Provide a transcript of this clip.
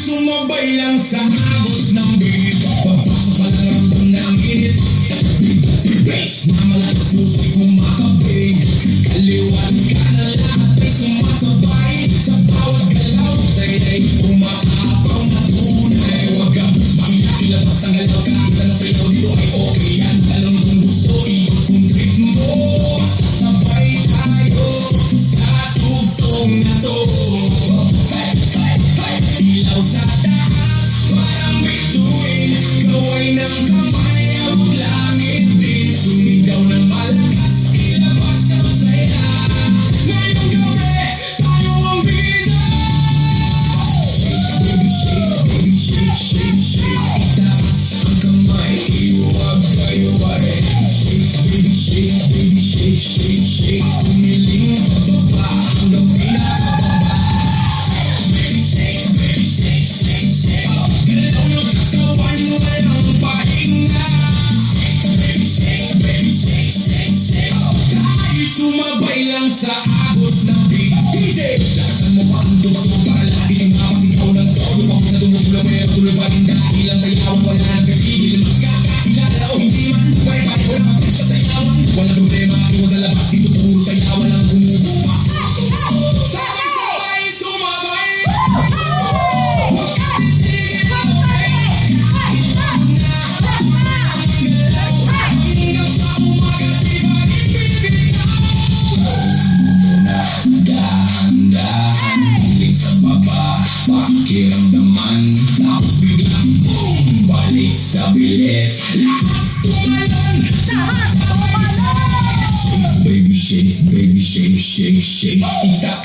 Sumabay lang sa agos ng beat, papasok pa lang ramdam ng init. Bass na malakas musik kumakabig, kaliwat ka na lahat ay sumasabay. Sa bawat galaw, sa'yo'y kumakapaw na tunay. Huwag kang bangyak, ilabas ang galaw, kahit anong sayaw dito ay okay yan. Tanong kung gusto, ikot kung trip mo, sasabay tayo sa tugtong na to. Ilaw sa taas, parang bituin, kaway ng kamay, abog langit din. Sumigaw ng malakas, ilabas ang saya. Ngayong gabi, tayo ang bida. Baby shake, baby shake, shake, shake. Itaas ang kamay, iwag-ay-wag. Shake, baby shake, baby shake, shake, shake. Humiling pababa hanggang pinakababa. Baby shake, baby shake, shake, shake. Galaw ng katawan, walang pahinga. Baby shake, baby shake, shake, shake. Kahit sumabay lang sa agos ng beat. DJ, lasan mo ang dugo para lagi kang mapasigaw ng todo. Pag sa tumutula mo yung tuloy pa rin dahil ang sayawan wala nang pipigil. Magkakakilala o hindi man, pwede wala kapit sa sayawan. Walang problema, iwan sa labas, dito puro sayawan ang bumubukas. Sabay-sabay, sumabay. Huwag ka titigil ang pwede. Kahit na galaw hanggang sa umaga, di magibibitaw. Muna, dahan-dahan, hiling sa baba, pakiramdaman. Tapos biglang boom, balik sa bilis. Lahat tumalon, sabay-sabay. Baby shake, shake, shake. Itaas